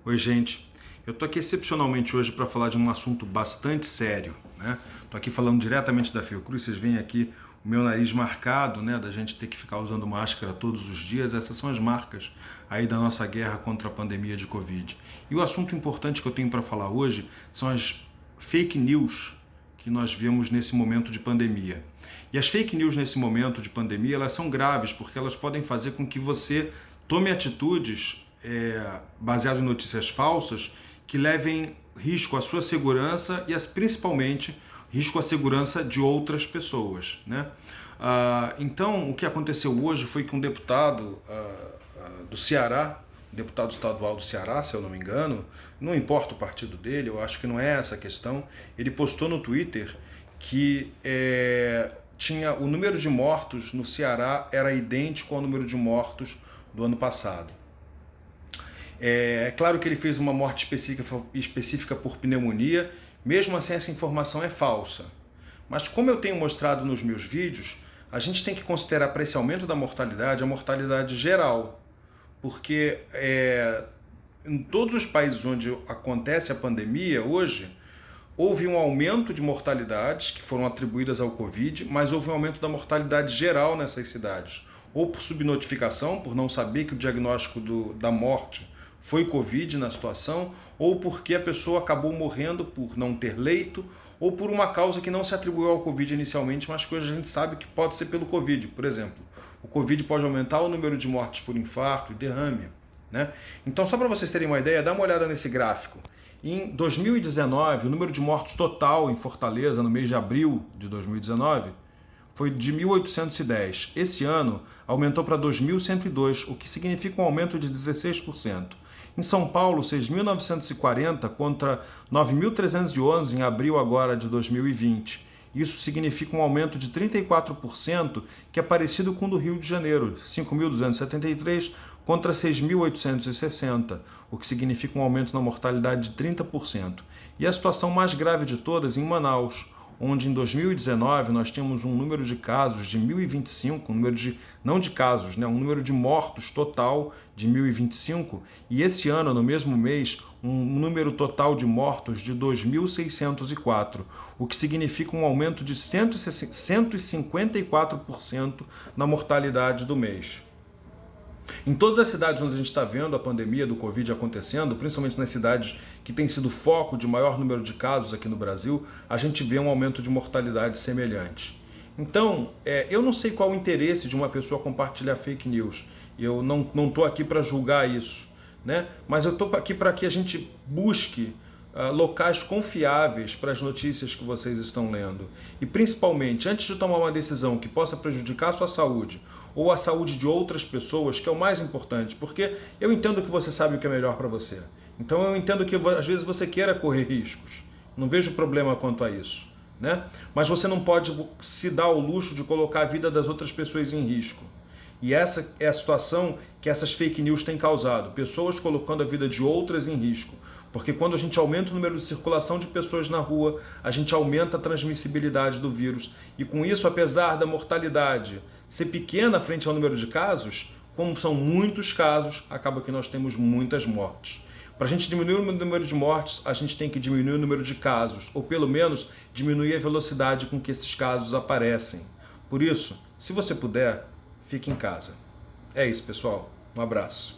Oi, gente. Eu tô aqui excepcionalmente hoje para falar de um assunto bastante sério, né? Tô aqui falando diretamente da Fiocruz, vocês veem aqui o meu nariz marcado, né, da gente ter que ficar usando máscara todos os dias. Essas são as marcas aí da nossa guerra contra a pandemia de Covid. E o assunto importante que eu tenho para falar hoje são as fake news que nós vemos nesse momento de pandemia. E as fake news nesse momento de pandemia, elas são graves porque elas podem fazer com que você tome atitudes baseadas em notícias falsas que levem risco à sua segurança e principalmente risco à segurança de outras pessoas, né? Então, o que aconteceu hoje foi que um deputado do Ceará, deputado estadual do Ceará, se eu não me engano, não importa o partido dele, eu acho que não é essa a questão, ele postou no Twitter que tinha o número de mortos no Ceará era idêntico ao número de mortos do ano passado. É claro que ele fez uma morte específica por pneumonia, mesmo assim essa informação é falsa. Mas como eu tenho mostrado nos meus vídeos, a gente tem que considerar para esse aumento da mortalidade a mortalidade geral, porque em todos os países onde acontece a pandemia hoje, houve um aumento de mortalidades que foram atribuídas ao Covid, mas houve um aumento da mortalidade geral nessas cidades, ou por subnotificação, por não saber que o diagnóstico da morte foi Covid na situação, ou porque a pessoa acabou morrendo por não ter leito, ou por uma causa que não se atribuiu ao Covid inicialmente, mas que hoje a gente sabe que pode ser pelo Covid. Por exemplo, o Covid pode aumentar o número de mortes por infarto e derrame, né? Então, só para vocês terem uma ideia, dá uma olhada nesse gráfico. Em 2019, o número de mortos total em Fortaleza, no mês de abril de 2019, foi de 1.810. Esse ano, aumentou para 2.102, o que significa um aumento de 16%. Em São Paulo, 6.940 contra 9.311 em abril agora de 2020. Isso significa um aumento de 34%, que é parecido com o do Rio de Janeiro, 5.273 contra 6.860, o que significa um aumento na mortalidade de 30%. E a situação mais grave de todas em Manaus, onde em 2019 nós tínhamos um número de casos de 1.025, um número de mortos total de 1.025, e esse ano, no mesmo mês, um número total de mortos de 2.604, o que significa um aumento de 154% na mortalidade do mês. Em todas as cidades onde a gente está vendo a pandemia do Covid acontecendo, principalmente nas cidades que têm sido foco de maior número de casos aqui no Brasil, a gente vê um aumento de mortalidade semelhante. Então, eu não sei qual o interesse de uma pessoa compartilhar fake news. Eu não estou aqui para julgar isso, né? Mas eu estou aqui para que a gente busque locais confiáveis para as notícias que vocês estão lendo. E principalmente, antes de tomar uma decisão que possa prejudicar a sua saúde ou a saúde de outras pessoas, que é o mais importante, porque eu entendo que você sabe o que é melhor para você. Então eu entendo que às vezes você queira correr riscos. Não vejo problema quanto a isso, né? Mas você não pode se dar o luxo de colocar a vida das outras pessoas em risco. E essa é a situação que essas fake news têm causado. Pessoas colocando a vida de outras em risco. Porque quando a gente aumenta o número de circulação de pessoas na rua, a gente aumenta a transmissibilidade do vírus. E com isso, apesar da mortalidade ser pequena frente ao número de casos, como são muitos casos, acaba que nós temos muitas mortes. Para a gente diminuir o número de mortes, a gente tem que diminuir o número de casos, ou pelo menos diminuir a velocidade com que esses casos aparecem. Por isso, se você puder, fique em casa. É isso, pessoal. Um abraço.